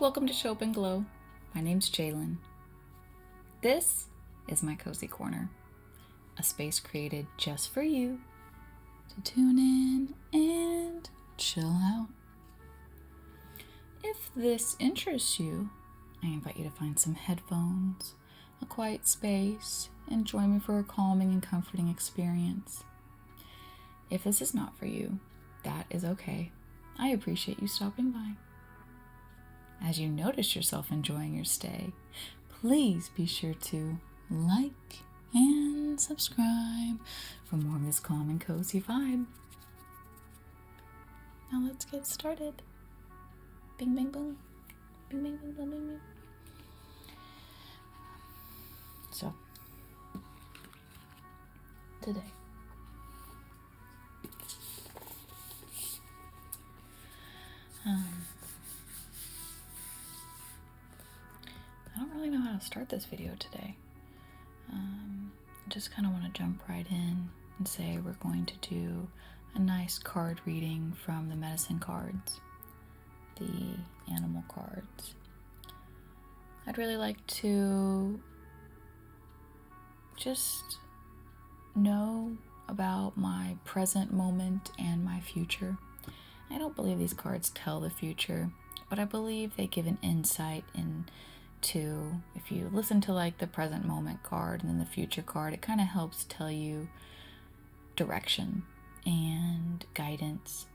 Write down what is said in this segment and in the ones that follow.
Welcome to Show Up and Glow. My name's Jalen. This is my cozy corner, a space created just for you to tune in and chill out. If this interests you, I invite you to find some headphones, a quiet space, and join me for a calming and comforting experience. If this is not for you, that is okay. I appreciate you stopping by. As you notice yourself enjoying your stay, please be sure to like and subscribe for more of this calm and cozy vibe. Now let's get started. Bing, bing, boom. Bing, bing, boom, boom, bing, bing. So, today, I don't really know how to start this video today. I just kind of want to jump right in and say we're going to do a nice card reading from the medicine cards, the animal cards. I'd really like to just know about my present moment and my future. I don't believe these cards tell the future, but I believe they give an insight into, if you listen to like the present moment card and then the future card, it kind of helps tell you direction and guidance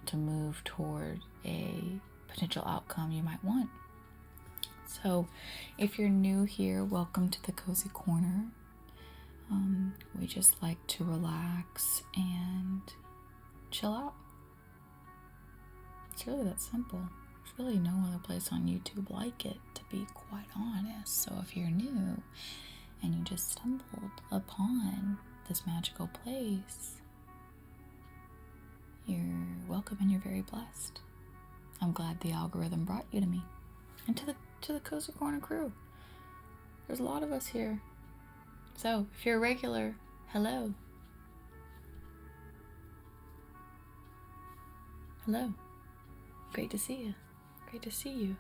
to move toward a potential outcome you might want. So if you're new here, welcome to the Cozy Corner. We just like to relax and chill out. It's really that simple. There's really no other place on YouTube like it, to be quite honest. So if you're new and you just stumbled upon this magical place, you're welcome and you're very blessed. I'm glad the algorithm brought you to me and to the Cozy Corner crew. There's a lot of us here. So if you're a regular, hello. Hello. Great to see you. Great to see you.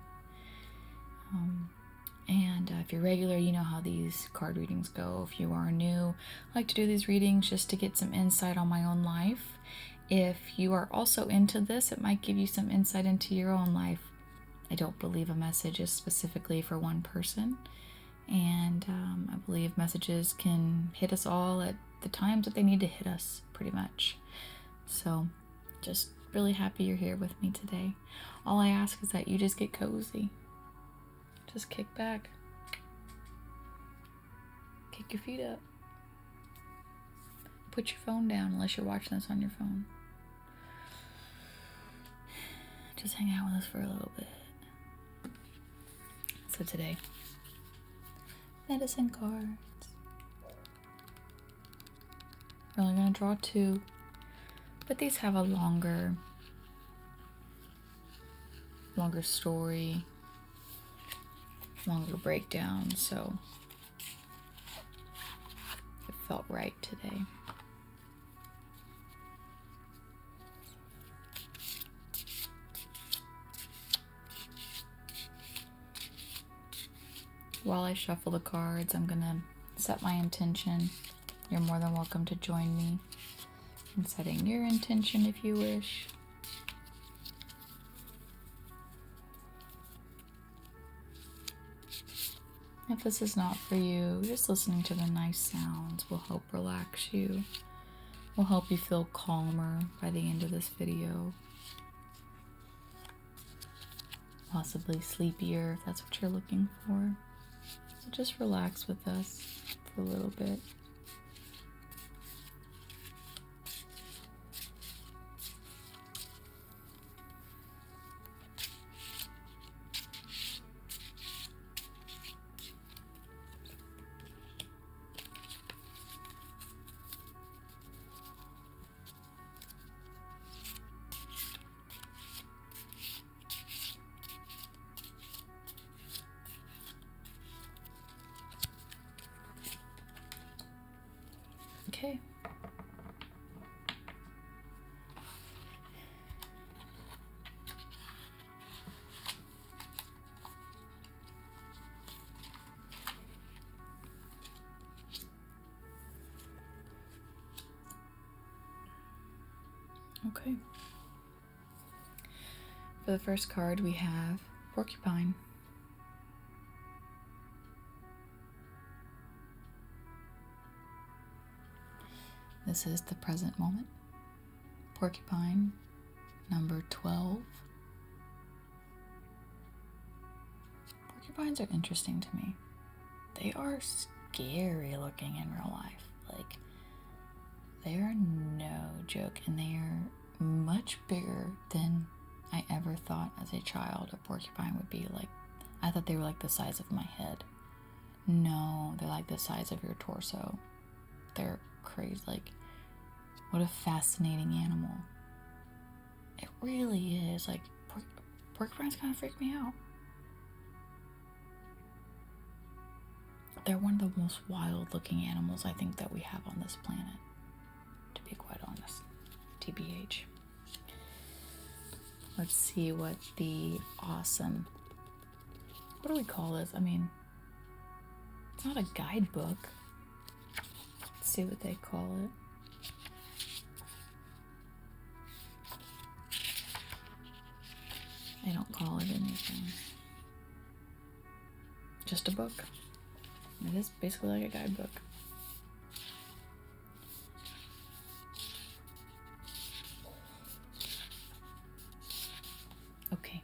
And if you're regular, you know how these card readings go. If you are new, I like to do these readings just to get some insight on my own life. If you are also into this, it might give you some insight into your own life. I don't believe a message is specifically for one person. And I believe messages can hit us all at the times that they need to hit us, pretty much. So just really happy you're here with me today. All I ask is that you just get cozy. Just kick back. Kick your feet up. Put your phone down unless you're watching this on your phone. Just hang out with us for a little bit. So today, medicine cards. We're only going to draw two, but these have a longer story, longer breakdown, so it felt right today. While I shuffle the cards, I'm gonna set my intention. You're more than welcome to join me in setting your intention if you wish. If this is not for you, just listening to the nice sounds will help relax you, will help you feel calmer by the end of this video. Possibly sleepier if that's what you're looking for. So just relax with us for a little bit. Okay. Okay. For the first card, we have Porcupine. This is the present moment. Porcupine, number 12. Porcupines are interesting to me. They are scary looking in real life. Like, they are no joke, and they are much bigger than I ever thought as a child a porcupine would be. Like, I thought they were like the size of my head. No, they're like the size of your torso. They're crazy. Like, what a fascinating animal. It really is. Like, porcupines kind of freak me out. They're one of the most wild looking animals I think that we have on this planet, to be quite honest. TBH. Let's see what the awesome, what do we call this? I mean, it's not a guidebook. Let's see what they call it. They don't call it anything. Just a book. It is basically like a guidebook. Okay.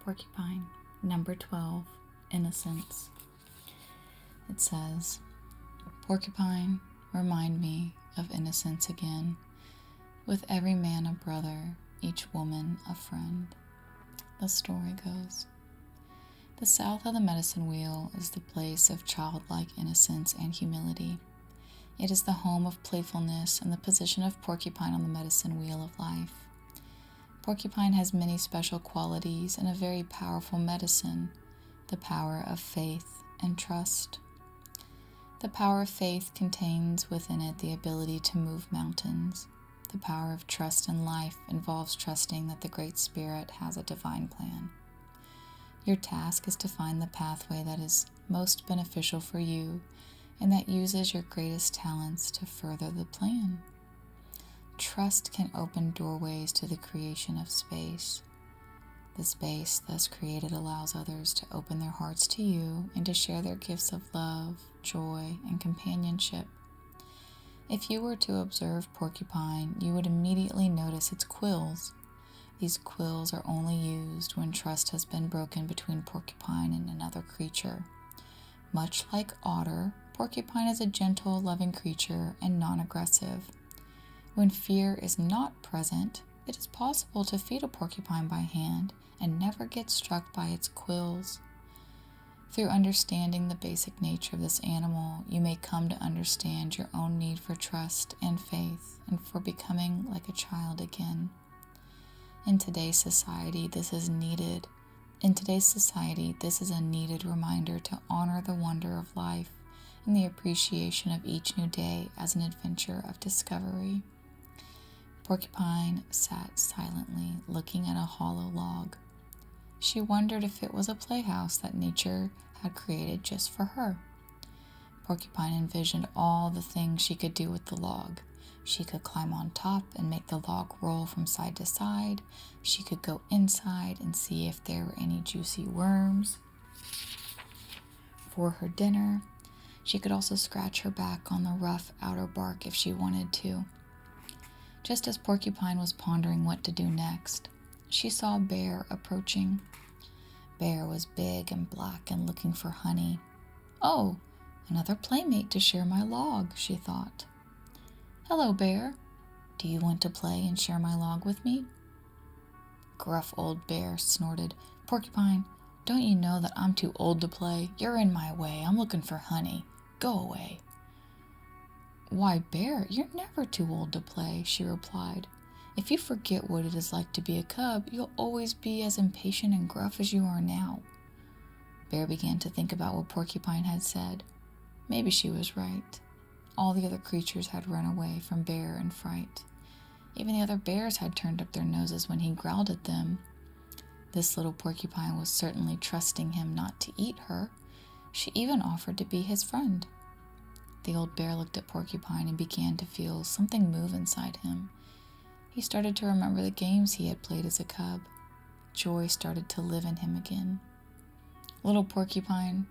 Porcupine, number 12, Innocence. It says, Porcupine, remind me of innocence again. With every man a brother, each woman a friend. The story goes, the south of the medicine wheel is the place of childlike innocence and humility. It is the home of playfulness and the position of Porcupine on the medicine wheel of life. Porcupine has many special qualities and a very powerful medicine, the power of faith and trust. The power of faith contains within it the ability to move mountains. The power of trust in life involves trusting that the Great Spirit has a divine plan. Your task is to find the pathway that is most beneficial for you and that uses your greatest talents to further the plan. Trust can open doorways to the creation of space. The space thus created allows others to open their hearts to you and to share their gifts of love, joy, and companionship. If you were to observe Porcupine, you would immediately notice its quills. These quills are only used when trust has been broken between Porcupine and another creature. Much like Otter, Porcupine is a gentle, loving creature and non-aggressive. When fear is not present, it is possible to feed a porcupine by hand and never get struck by its quills. Through understanding the basic nature of this animal, you may come to understand your own need for trust and faith and for becoming like a child again. In today's society, this is a needed reminder to honor the wonder of life and the appreciation of each new day as an adventure of discovery. Porcupine sat silently, looking at a hollow log. She wondered if it was a playhouse that nature had created just for her. Porcupine envisioned all the things she could do with the log. She could climb on top and make the log roll from side to side. She could go inside and see if there were any juicy worms for her dinner. She could also scratch her back on the rough outer bark if she wanted to. Just as Porcupine was pondering what to do next, she saw Bear approaching. Bear was big and black and looking for honey. Oh, another playmate to share my log, she thought. Hello, Bear. Do you want to play and share my log with me? Gruff old Bear snorted. Porcupine, don't you know that I'm too old to play? You're in my way. I'm looking for honey. Go away. Why, Bear, you're never too old to play, she replied. If you forget what it is like to be a cub, you'll always be as impatient and gruff as you are now. Bear began to think about what Porcupine had said. Maybe she was right. All the other creatures had run away from Bear in fright. Even the other bears had turned up their noses when he growled at them. This little porcupine was certainly trusting him not to eat her. She even offered to be his friend. The old bear looked at Porcupine and began to feel something move inside him. He started to remember the games he had played as a cub. Joy started to live in him again. Little Porcupine,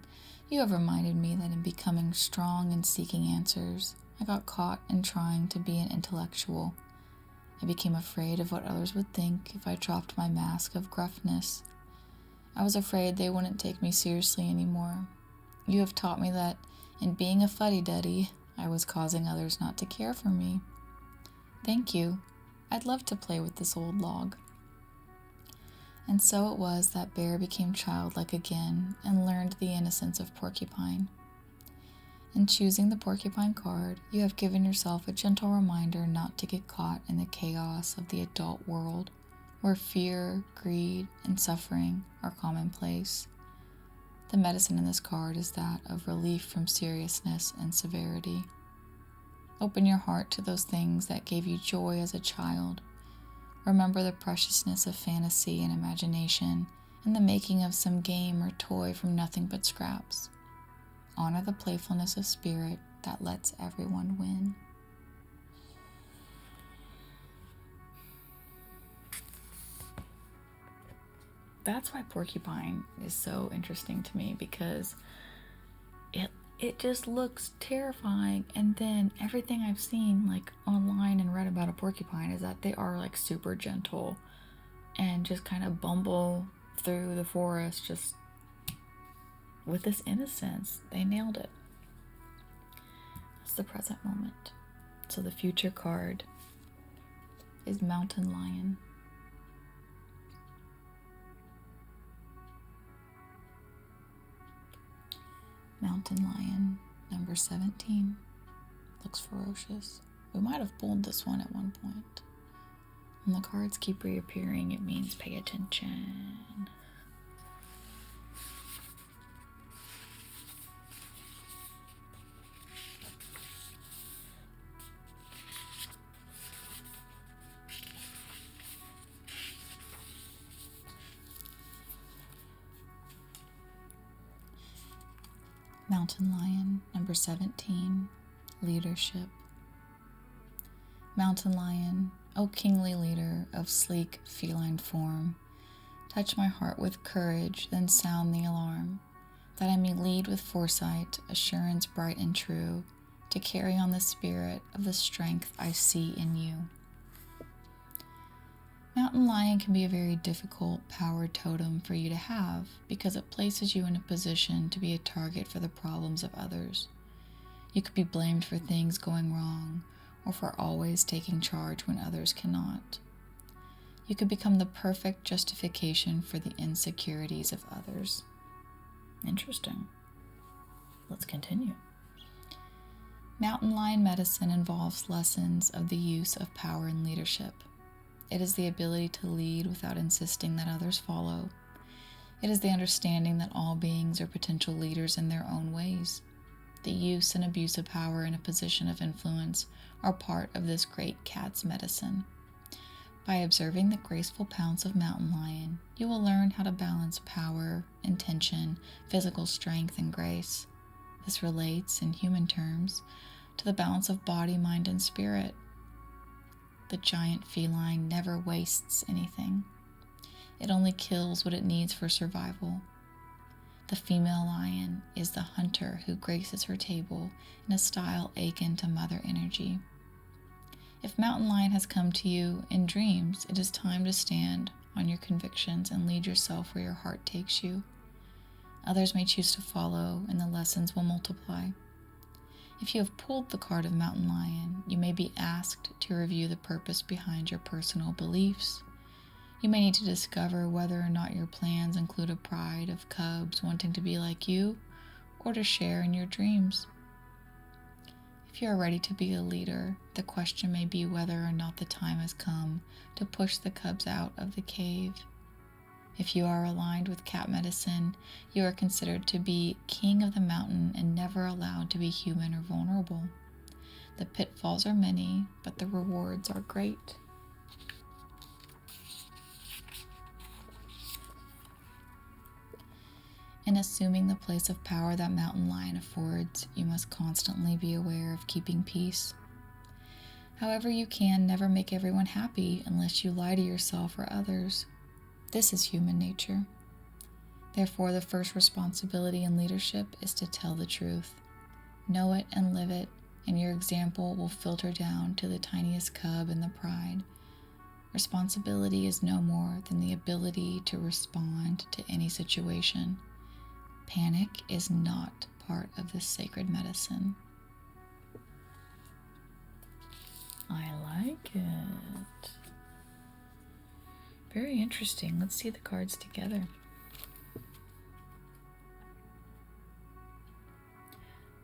you have reminded me that in becoming strong and seeking answers, I got caught in trying to be an intellectual. I became afraid of what others would think if I dropped my mask of gruffness. I was afraid they wouldn't take me seriously anymore. You have taught me that in being a fuddy-duddy, I was causing others not to care for me. Thank you. I'd love to play with this old log. And so it was that Bear became childlike again and learned the innocence of Porcupine. In choosing the Porcupine card, you have given yourself a gentle reminder not to get caught in the chaos of the adult world, where fear, greed, and suffering are commonplace. The medicine in this card is that of relief from seriousness and severity. Open your heart to those things that gave you joy as a child. Remember the preciousness of fantasy and imagination and the making of some game or toy from nothing but scraps. Honor the playfulness of spirit that lets everyone win. That's why Porcupine is so interesting to me, because it just looks terrifying, and then everything I've seen like online and read about a porcupine is that they are like super gentle and just kind of bumble through the forest just with this innocence. They nailed it. That's the present moment. So the future card is Mountain Lion. Mountain Lion, number 17. Looks ferocious. We might have pulled this one at one point. When the cards keep reappearing, it means pay attention. Mountain Lion, number 17, leadership. Mountain Lion, O kingly leader of sleek feline form, touch my heart with courage, then sound the alarm, that I may lead with foresight, assurance bright and true, to carry on the spirit of the strength I see in you. Mountain Lion can be a very difficult power totem for you to have because it places you in a position to be a target for the problems of others. You could be blamed for things going wrong or for always taking charge when others cannot. You could become the perfect justification for the insecurities of others. Interesting. Let's continue. Mountain Lion medicine involves lessons of the use of power and leadership. It is the ability to lead without insisting that others follow. It is the understanding that all beings are potential leaders in their own ways. The use and abuse of power in a position of influence are part of this great cat's medicine. By observing the graceful pounce of Mountain Lion, you will learn how to balance power, intention, physical strength, and grace. This relates, in human terms, to the balance of body, mind, and spirit. The giant feline never wastes anything. It only kills what it needs for survival. The female lion is the hunter who graces her table in a style akin to mother energy. If Mountain Lion has come to you in dreams, it is time to stand on your convictions and lead yourself where your heart takes you. Others may choose to follow, and the lessons will multiply. If you have pulled the card of Mountain Lion, you may be asked to review the purpose behind your personal beliefs. You may need to discover whether or not your plans include a pride of cubs wanting to be like you or to share in your dreams. If you are ready to be a leader, the question may be whether or not the time has come to push the cubs out of the cave. If you are aligned with cat medicine, you are considered to be king of the mountain and never allowed to be human or vulnerable. The pitfalls are many, but the rewards are great. In assuming the place of power that mountain lion affords, you must constantly be aware of keeping peace. However, you can never make everyone happy unless you lie to yourself or others. This is human nature. Therefore, the first responsibility in leadership is to tell the truth. Know it and live it, and your example will filter down to the tiniest cub in the pride. Responsibility is no more than the ability to respond to any situation. Panic is not part of this sacred medicine. I like it. Very interesting. Let's see the cards together.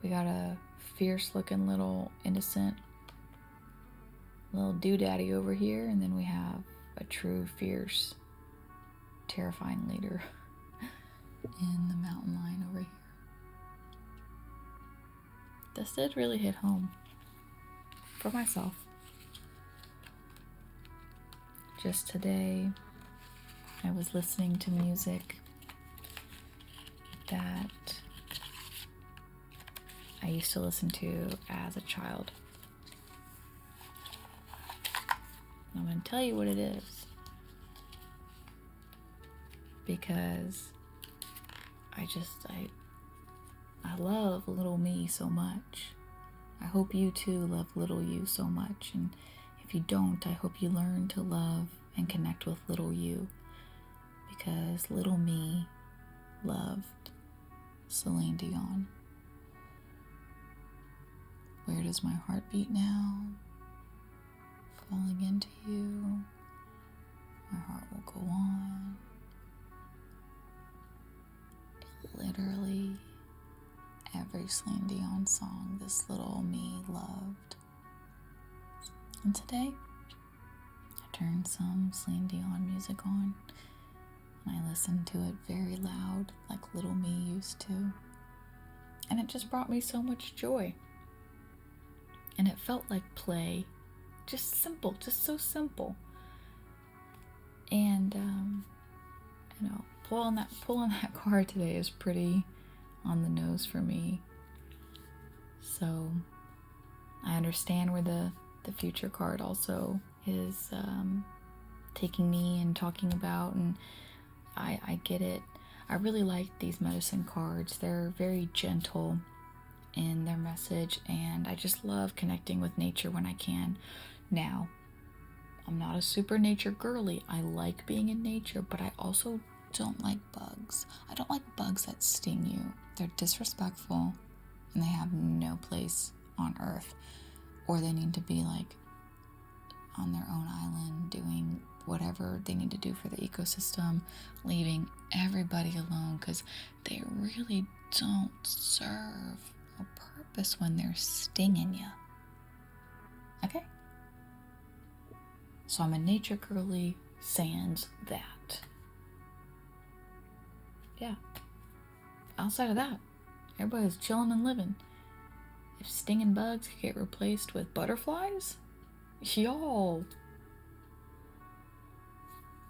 We got a fierce looking little innocent little doodaddy over here, and then we have a true fierce terrifying leader in the mountain lion over here. This did really hit home for myself. Just today, I was listening to music that I used to listen to as a child. I'm going to tell you what it is, because I love little me so much. I hope you too love little you so much, and if you don't, I hope you learn to love and connect with little you, because little me loved Celine Dion. Where does my heart beat now? Falling into you. My heart will go on. Literally every Celine Dion song this little me loved. And today, I turned some Celine Dion music on, and I listened to it very loud, like little me used to. And it just brought me so much joy. And it felt like play. Just simple, just so simple. And, pulling that card today is pretty on the nose for me. So I understand where the future card also is taking me and talking about, and I get it. I really like these medicine cards. They're very gentle in their message, and I just love connecting with nature when I can. Now, I'm not a super nature girly. I like being in nature, but I also don't like bugs. I don't like bugs that sting you. They're disrespectful, and they have no place on Earth, or they need to be like on their own island doing whatever they need to do for the ecosystem, leaving everybody alone, because they really don't serve a purpose when they're stinging you. Okay? So I'm a nature girly sans that. Yeah. Outside of that, everybody's chilling and living. If stinging bugs could get replaced with butterflies, y'all,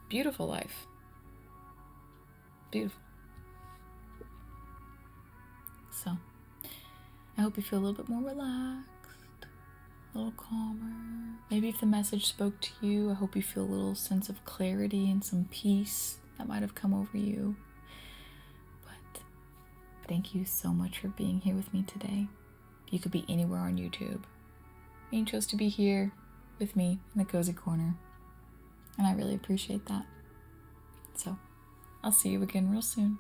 beautiful life. Beautiful. So, I hope you feel a little bit more relaxed, a little calmer. Maybe if the message spoke to you, I hope you feel a little sense of clarity and some peace that might have come over you. But thank you so much for being here with me today. You could be anywhere on YouTube, and you chose to be here with me in the cozy corner, and I really appreciate that. So, I'll see you again real soon.